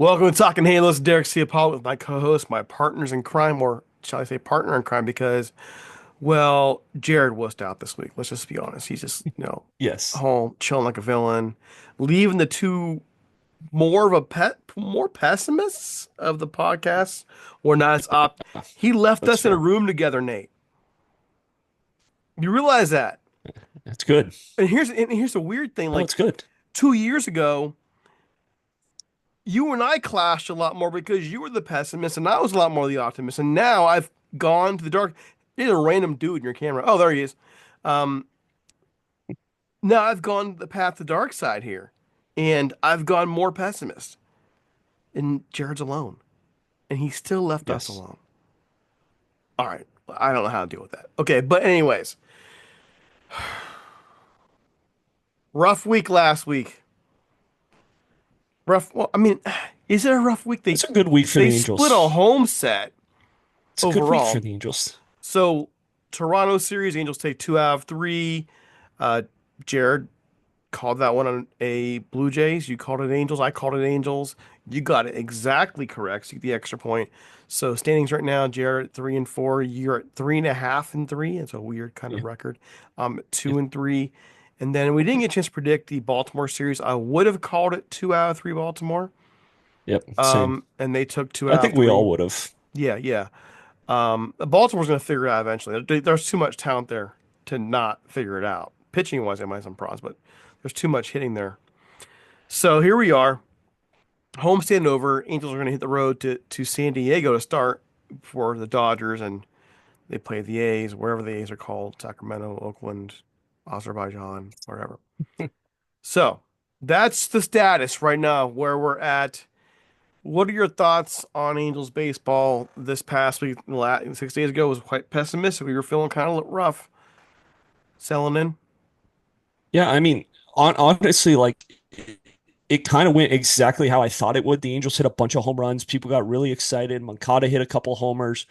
Welcome to Talking Halos. Derek Ciapala with my co-host, my partners in crime, or shall I say partner in crime, because, well, Jared was out this week. Let's just be honest. He's just, Yes, home, chilling like a villain, leaving the two more pessimists of the podcast. We're not as up. He left that's us in a fair. room together, Nate. You realize that? That's good. And here's a weird thing. No, Like it's good. 2 years ago, you and I clashed a lot more because you were the pessimist and I was a lot more the optimist. And now I've gone to the dark. There's a random dude in your camera. Oh, there he is. Um, Now I've gone the path to dark side here, and I've gone more pessimist. And Jared's alone, and he still left us Yes. alone. All right, I don't know how to deal with that. Okay, but anyways, rough week last week. Rough. Well, I mean, is it a rough week? They It's a good week for they the split a Angels. home set It's a good week for overall. the Angels. So Toronto series, Angels take 2 out of 3. Uh, Jared called that one on a Blue Jays. You called it Angels. I called it Angels. You got it exactly correct. So you get the extra point. So standings right now, Jared at 3-4. You're at 3.5-3. It's a weird kind of Yeah. record. At Yeah. 2-3. And then we didn't get a chance to predict the Baltimore series. I would have called it 2 out of 3 Baltimore. Yep. Same. And they took two I out think of we all three. would have. Yeah, yeah. Baltimore's going to figure it out eventually. There's too much talent there to not figure it out. Pitching wise, they might have some problems, but there's too much hitting there. So here we are, homestand over. Angels are going to hit the road to San Diego to start for the Dodgers, and they play the A's, wherever the A's are called, Sacramento, Oakland, Azerbaijan, wherever. So that's the status right now where we're at. What are your thoughts on Angels baseball this past week? 6 days ago was quite pessimistic. We were feeling kind of rough selling in. Yeah. I mean, honestly, like it kind of went exactly how I thought it would. The Angels hit a bunch of home runs. People got really excited. Moncada hit a couple homers.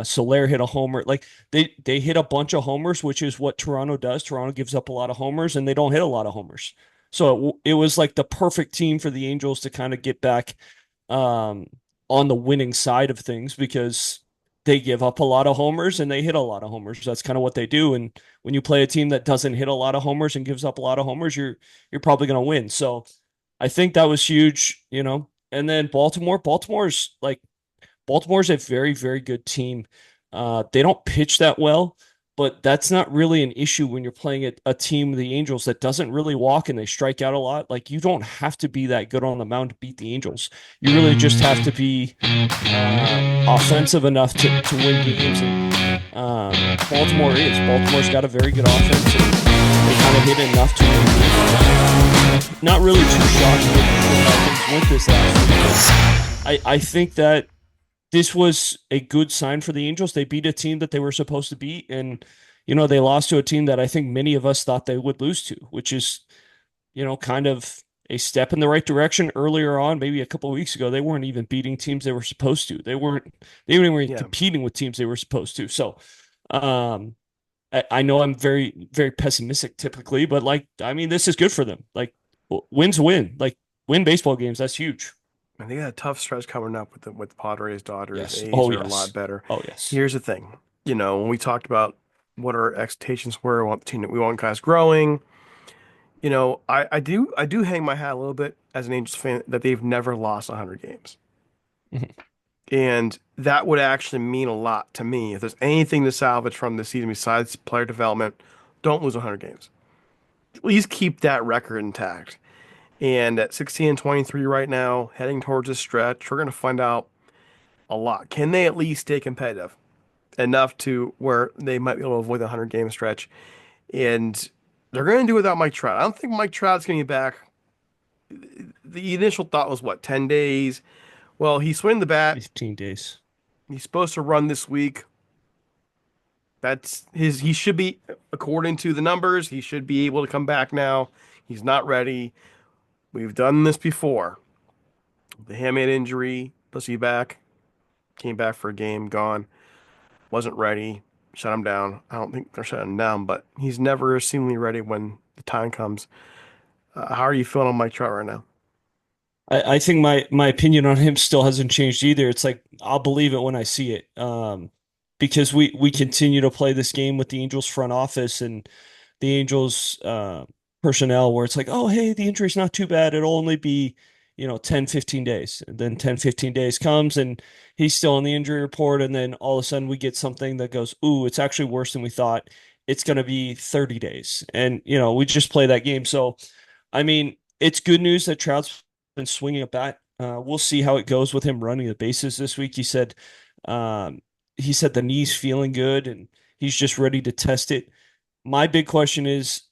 Soler hit a homer. Like they hit a bunch of homers, which is what Toronto does. Toronto gives up a lot of homers, and they don't hit a lot of homers. So it was like the perfect team for the Angels to kind of get back um, on the winning side of things because they give up a lot of homers and they hit a lot of homers. That's kind of what they do. And when you play a team that doesn't hit a lot of homers and gives up a lot of homers, you're probably going to win. So I think that was huge. And then Baltimore's a very, very good team. They don't pitch that well, but that's not really an issue when you're playing a team, the Angels, that doesn't really walk and they strike out a lot. Like you don't have to be that good on the mound to beat the Angels. You really just have to be offensive enough to win games. And Baltimore is. Baltimore's got a very good offense, and they kind of hit enough to win games. Not really too shocked with how things went this last week. I think that this was a good sign for the Angels. They beat a team that they were supposed to beat, and they lost to a team that I think many of us thought they would lose to, which is kind of a step in the right direction. Earlier on, maybe a couple of weeks ago, they weren't even beating teams they were supposed to. They weren't Yeah. competing with teams they were supposed to. So, um, I know I'm very, very pessimistic typically, but like, I mean, this is good for them. Like, wins win. Like, win baseball games. That's huge. And they got a tough stretch coming up with the Padres, Dodgers. Yes. A's Oh, are a lot yes. better. Oh, yes. Here's the thing. When we talked about what our expectations were, we want guys growing. I do hang my hat a little bit as an Angels fan that they've never lost 100 games. Mhm. And that would actually mean a lot to me. If there's anything to salvage from this season besides player development, don't lose 100 games. At least keep that record intact. And at 16 and 23 right now, heading towards a stretch, we're going to find out a lot. Can they at least stay competitive enough to where they might be able to avoid the 100 game stretch? And they're going to do it without Mike Trout. I don't think Mike Trout's going to be back. The initial thought was what, 10 days? Well, he swing the bat. 15 days. He's supposed to run this week. He should be, according to the numbers, he should be able to come back now. He's not ready. We've done this before. The hamate injury, pussy back, came back for a game, gone, wasn't ready, shut him down. I don't think they're shutting him down, but he's never seemingly ready when the time comes. How are you feeling on Mike Trout right now? I think my opinion on him still hasn't changed either. It's like I'll believe it when I see it. Because we continue to play this game with the Angels front office and the Angels personnel where it's like, oh hey, the injury's not too bad. It'll only be, 10, 15 days. And then 10, 15 days comes and he's still on the injury report, and then all of a sudden we get something that goes, ooh, it's actually worse than we thought. It's gonna be 30 days. And we just play that game. So I mean, it's good news that Trout's been swinging a bat. We'll see how it goes with him running the bases this week. Um, he said the knee's feeling good and he's just ready to test it. My big question is,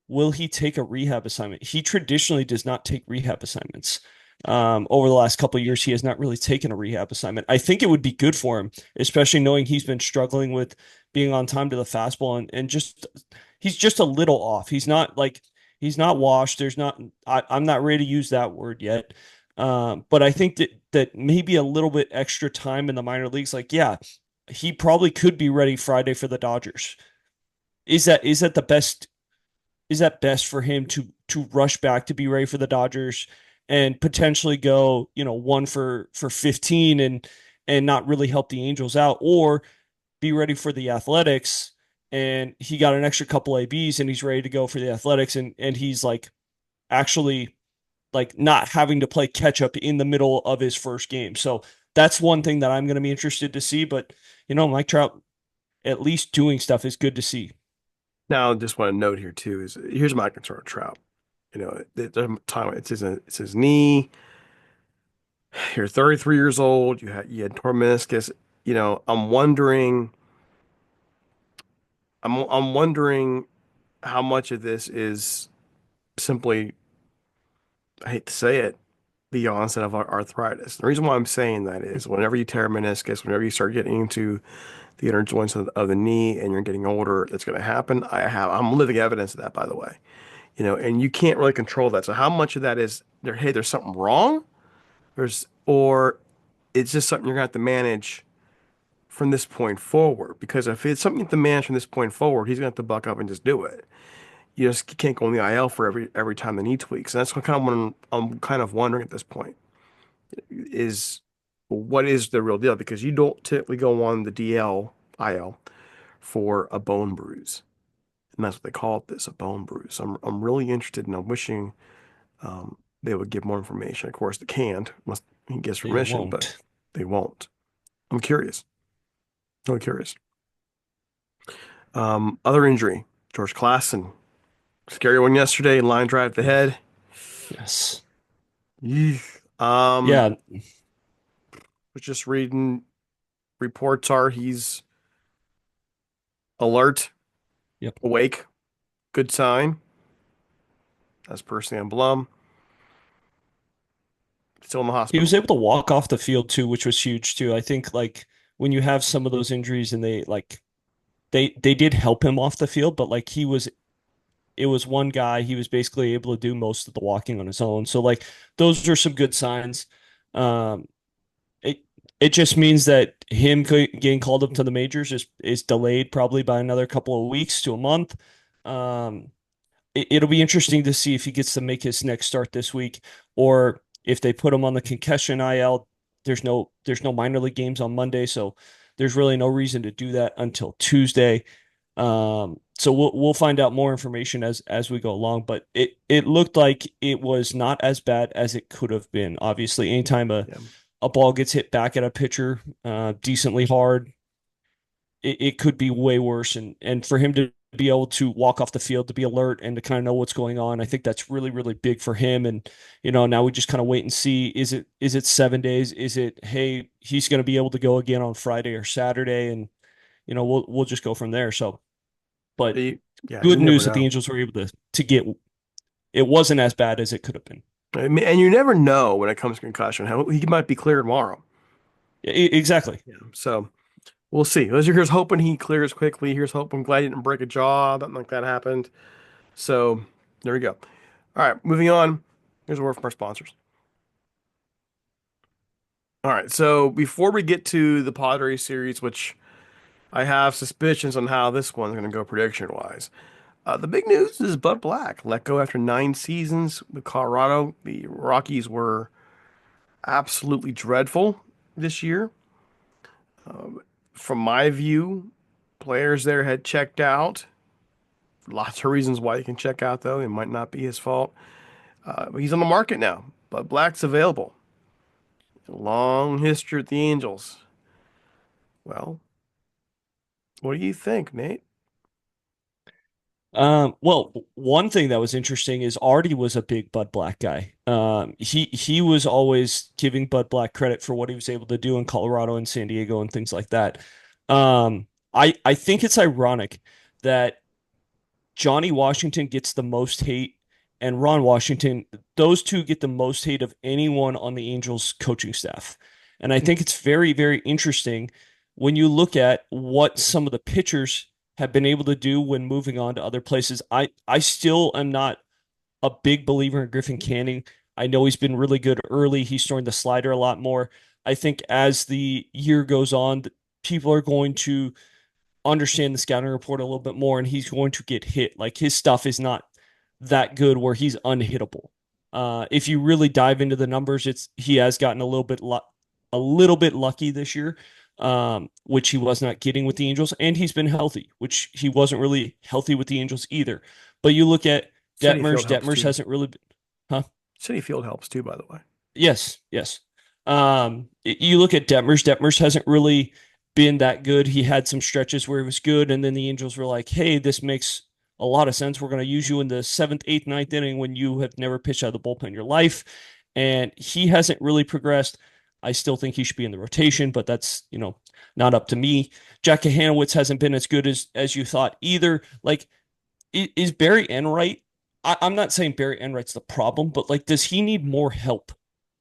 will he take a rehab assignment? He traditionally does not take rehab assignments. Over the last couple of years, he has not really taken a rehab assignment. I think it would be good for him, especially knowing he's been struggling with being on time to the fastball and just he's just a little off. He's not washed. I'm not ready to use that word yet. But I think that maybe a little bit extra time in the minor leagues, like, yeah, he probably could be ready Friday for the Dodgers. Is that the best is that best for him to rush back to be ready for the Dodgers and potentially go, one for 15 and not really help the Angels out, or be ready for the Athletics and he got an extra couple ABs and he's ready to go for the Athletics and he's like actually like not having to play catch up in the middle of his first game. So that's one thing that I'm going to be interested to see, but Mike Trout at least doing stuff is good to see. Now, just want to note here too is here's my concern with Trout. The time it's his knee. You're 33 years old. You had torn meniscus. I'm wondering. I'm wondering how much of this is simply, I hate to say it, the onset of arthritis. The reason why I'm saying that is whenever you tear a meniscus, whenever you start getting into the inner joints of the knee and you're getting older, that's going to happen. I'm living evidence of that, by the way. And you can't really control that. So how much of that is there? Hey, there's something wrong. Or it's just something you're going to have to manage from this point forward. Because if it's something you have to manage from this point forward, he's going to have to buck up and just do it. You just can't go on the IL for every time the knee tweaks. And that's what I'm kind of wondering at this point is what is the real deal? Because you don't typically go on the IL for a bone bruise. And that's what they call this, a bone bruise. So I'm really interested and I'm wishing they would give more information. Of course, they can't unless he gets They permission, but won't. they won't. I'm curious. Really curious. Other injury, George Klassen. Scary one yesterday, line drive to the head. Yes. Yeesh. Yeah. Was just reading reports are he's alert, Yep. awake, good sign. That's per Sam Blum. Still in the He was hospital. able to walk off the field too, which was huge too. I think like when you have some of those injuries and they did help him off the field, but like it was one guy, he was basically able to do most of the walking on his own. So like those are some good signs. Um it it just means that him getting called up to the majors is delayed probably by another couple of weeks to a month. Um it'll be interesting to see if he gets to make his next start this week, or if they put him on the concussion IL. There's no minor league games on Monday, so there's really no reason to do that until Tuesday. So we'll find out more information as we go along, but it looked like it was not as bad as it could have been. Obviously, anytime Yeah. a ball gets hit back at a pitcher decently hard, it could be way worse. And for him to be able to walk off the field, to be alert and to kind of know what's going on, I think that's really, really big for him. And, now we just kind of wait and see, is it 7 days? Is it, hey, he's going to be able to go again on Friday or Saturday? And, we'll just go from there. So, but You, yeah, you good never news that the know. Angels were able to get, it wasn't as bad as it could have been. I mean, and you never know when it comes to concussion. How he might be cleared tomorrow. Exactly. Yeah. So we'll see. Here's hoping he clears quickly. Here's hoping. Glad he didn't break a jaw. Nothing like that happened. So there we go. All right, moving on. Here's a word from our sponsors. All right, so before we get to the Padres series, which I have suspicions on how this one's going to go prediction wise, The big news is Bud Black let go after 9 seasons with Colorado. The Rockies were absolutely dreadful this year. From my view, players there had checked out. Lots of reasons why you can check out, though. It might not be his fault. But he's on the market now. Bud Black's available. Long history with the Angels. Well, what do you think, Nate? Well, one thing that was interesting is Artie was a big Bud Black guy. He was always giving Bud Black credit for what he was able to do in Colorado and San Diego and things like that. I think it's ironic that Johnny Washington gets the most hate and Ron Washington, those two get the most hate of anyone on the Angels coaching staff. And I think it's very, very interesting when you look at what some of the pitchers have been able to do when moving on to other places. I still am not a big believer in Griffin Canning. I know he's been really good early. He's throwing the slider a lot more. I think as the year goes on, people are going to understand the scouting report a little bit more, and he's going to get hit. Like his stuff is not that good where he's unhittable. If you really dive into the numbers, it's he has gotten a little bit lucky this year, which he was not getting with the Angels, and he's been healthy, which he wasn't really healthy with the Angels either. But you look at City Field helps Detmers too. hasn't really been, huh? City Field helps too, by the way. Yes, yes. You look at Detmers. Detmers hasn't really been that good. He had some stretches where he was good, and then the Angels were like, "Hey, this makes a lot of sense. We're going to use you in the seventh, eighth, ninth inning when you have never pitched out of the bullpen in your life." And he hasn't really progressed. I still think he should be in the rotation, but that's not up to me. Jack Hanowitz hasn't been as good as you thought either. Like, is Barry Enright? I'm not saying Barry Enright's the problem, but like, does he need more help?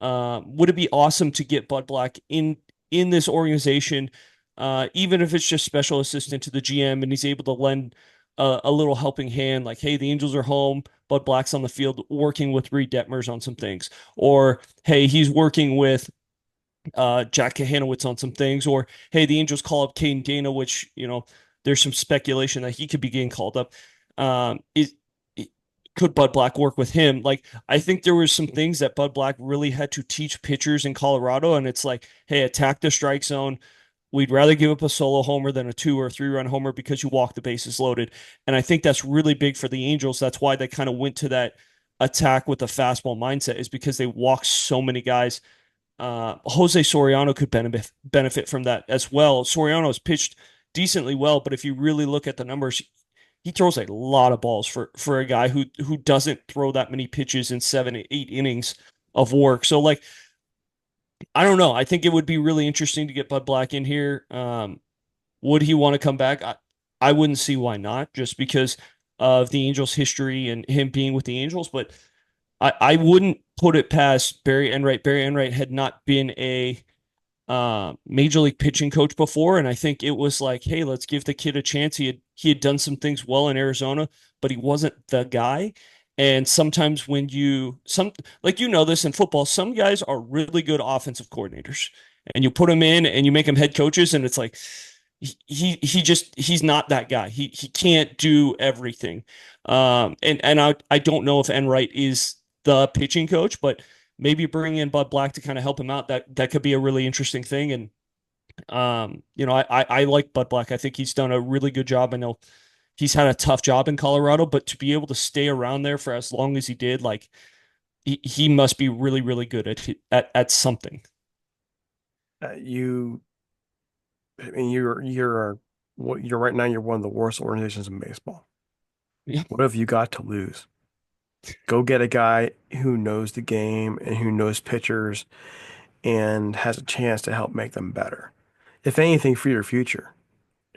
Would it be awesome to get Bud Black in this organization, even if it's just special assistant to the GM, and he's able to lend a little helping hand, like, hey, the Angels are home, Bud Black's on the field working with Reed Detmers on some things, or hey, he's working with Jack Kahanowitz on some things, or hey, the Angels call up Kane Dana, which there's some speculation that he could be getting called up. Is could Bud Black work with him? Like, I think there was some things that Bud Black really had to teach pitchers in Colorado, and it's like, hey, attack the strike zone. We'd rather give up a solo homer than a 2 or 3 run homer because you walk the bases loaded. And I think that's really big for the Angels. That's why they kind of went to that attack with a fastball mindset, is because they walk so many guys. Jose Soriano could benefit from that as well. Soriano's pitched decently well, but if you really look at the numbers, he throws a lot of balls for a guy who doesn't throw that many pitches in 7, 8 innings of work. So like, I don't know. I think it would be really interesting to get Bud Black in here. Would he want to come back? I wouldn't see why not, just because of the Angels' history and him being with the Angels. But I wouldn't put it past Barry Enright. Barry Enright had not been a major league pitching coach before, and I think it was like, hey, let's give the kid a chance. He had done some things well in Arizona, but he wasn't the guy. And sometimes when this in football, some guys are really good offensive coordinators, and you put them in and you make them head coaches, and it's like he's not that guy. He can't do everything. And I don't know if Enright is the pitching coach, but maybe bring in Bud Black to kind of help him out. That could be a really interesting thing. And I like Bud Black. I think he's done a really good job. I know he's had a tough job in Colorado, but to be able to stay around there for as long as he did, like he must be really, really good at something. You, I mean, you're right now. You're one of the worst organizations in baseball. Yeah. What have you got to lose? Go get a guy who knows the game and who knows pitchers and has a chance to help make them better. If anything, for your future.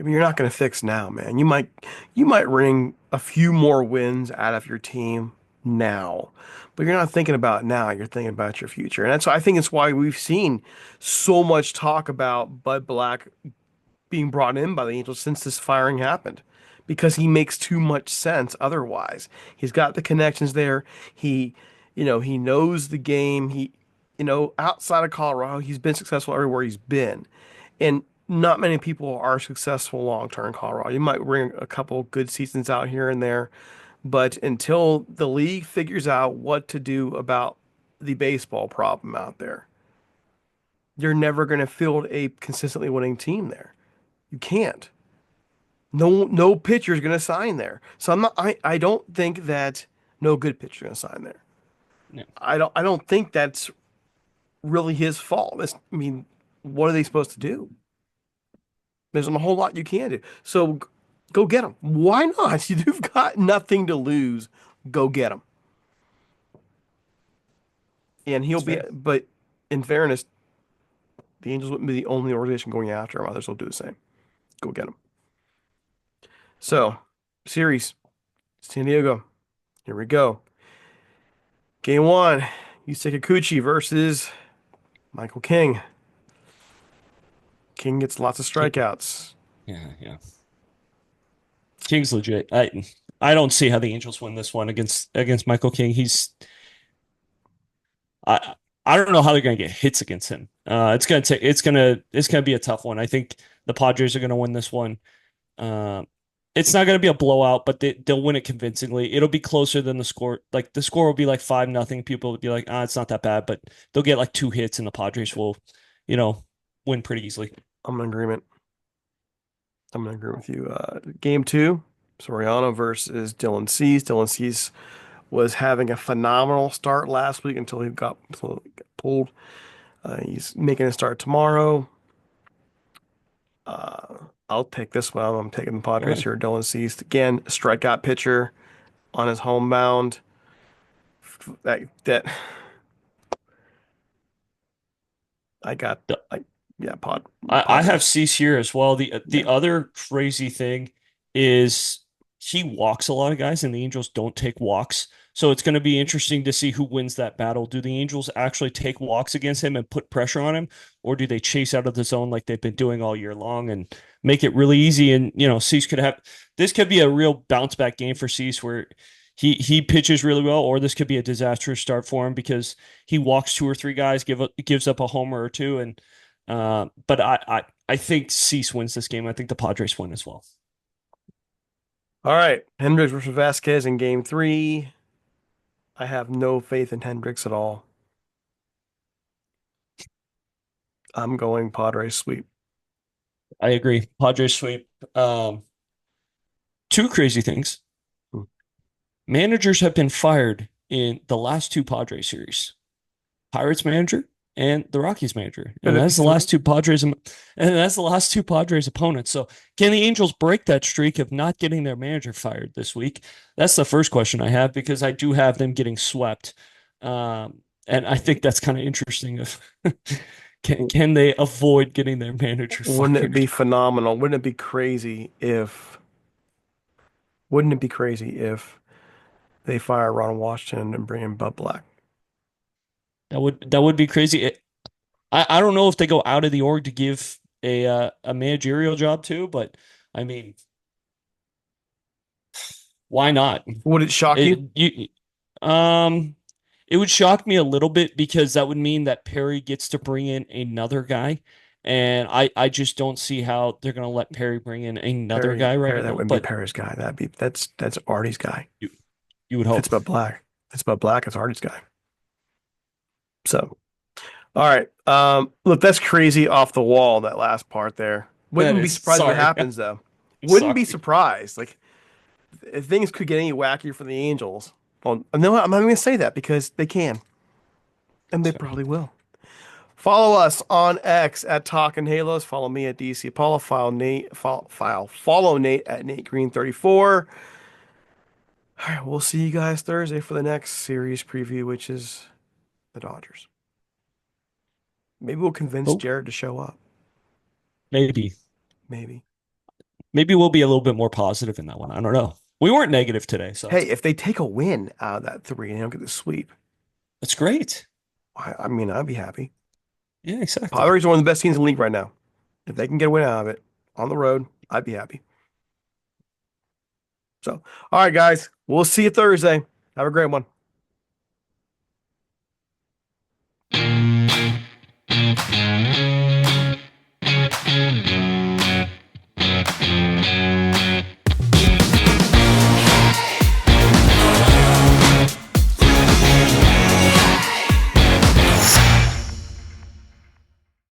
I mean, you're not going to fix now, man. You might wring a few more wins out of your team now, but you're not thinking about now. You're thinking about your future, and I think it's why we've seen so much talk about Bud Black being brought in by the Angels since this firing happened, because he makes too much sense otherwise. He's got the connections there. He knows the game. Outside of Colorado, he's been successful everywhere he's been, and not many people are successful long term in Colorado. You might bring a couple good seasons out here and there, but until the league figures out what to do about the baseball problem out there, you're never going to field a consistently winning team there. You can't. No pitcher is going to sign there. So I don't think that no good pitcher is going to sign there. Yeah, I don't think that's really his fault. I mean, what are they supposed to do? There's a whole lot you can do. So go get him. Why not? You've got nothing to lose. Go get him. And he'll it's be, fair. but in fairness, the Angels wouldn't be the only organization going after him. Others will do the same. Go get him. So, series, San Diego. Here we go. Game one, Yusei Kikuchi versus Michael King. King gets lots of King, strikeouts. yeah, yeah. King's legit. I don't see how the Angels win this one against Michael King. I I don't know how they're gonna get hits against him. It's gonna be a tough one. I think the Padres are gonna win this one. Uh, it's not gonna be a blowout, but they'll win it convincingly. It'll be closer than the score. Like the score will be like 5-0. People will be like, it's not that bad, but they'll get like 2 hits and the Padres will, you know, win pretty easily. I'm in agreement. I'm in agreement with you. Game two, Soriano versus Dylan Cease. Dylan Cease was having a phenomenal start last week until he got pulled. He's making a start tomorrow. I'll take this one. I'm taking the Go Padres ahead. here. Dylan Cease again, strikeout pitcher on his homebound. That I got. I yeah, I have Padres. Cease here as well. The Yeah, other crazy thing is he walks a lot of guys, and the Angels don't take walks. So it's going to be interesting to see who wins that battle. Do the Angels actually take walks against him and put pressure on him, or do they chase out of the zone like they've been doing all year long and make it really easy? And Cease could have this could be a real bounce back game for Cease where he pitches really well, or this could be a disastrous start for him because he walks two or three guys, gives up a homer or two, and but I think Cease wins this game. I think the Padres win as well. All right, Hendricks versus Vasquez in game three. I have no faith in Hendricks at all. I'm going Padres sweep. I agree. Padres sweep. Two crazy things. Hmm. Managers have been fired in the last two Padres series. Pirates manager and the Rockies manager, Could and it be that's the three? last two Padres, and that's the last two Padres opponents. So, can the Angels break that streak of not getting their manager fired this week? That's the first question I have because I do have them getting swept, and I think that's kind of interesting. Of can they avoid getting their manager Wouldn't it be fired? phenomenal? Wouldn't it be crazy if they fire Ron Washington and bring in Bud Black? That would be crazy. I don't know if they go out of the org to give a managerial job too, but I mean, why not? Would it shock It you? you um it would shock me a little bit because that would mean that Perry gets to bring in another guy, and I just don't see how they're gonna let Perry bring in another guy Perry, right that now. wouldn't be But Perry's guy. That's Artie's guy. you you would If hope. it's Bud Black, if it's Bud Black, it's Artie's guy. So, all right. Look, that's crazy off the wall, that last part there. That Wouldn't be is surprised if it sorry. happens though. Wouldn't be Sorry. surprised. Like if things could get any wackier for the Angels. Well, no, I'm not even gonna say that because they can, and they Sorry. probably will. Follow us on X at Talkin' Halos. Follow me at DC Paula. Follow Nate at Nate Green 34. All right, we'll see you guys Thursday for the next series preview, which is the Dodgers. Maybe we'll convince Oh, Jared to show up. maybe. Maybe. Maybe we'll be a little bit more positive in that one. I don't know. We weren't negative today, so Hey, if they take a win out of that three and they don't get the sweep, that's great. I mean, I'd be happy. Yeah, exactly. Padres are one of the best teams in the league right now. If they can get a win out of it on the road, I'd be happy. So, all right, guys, we'll see you Thursday. Have a great one.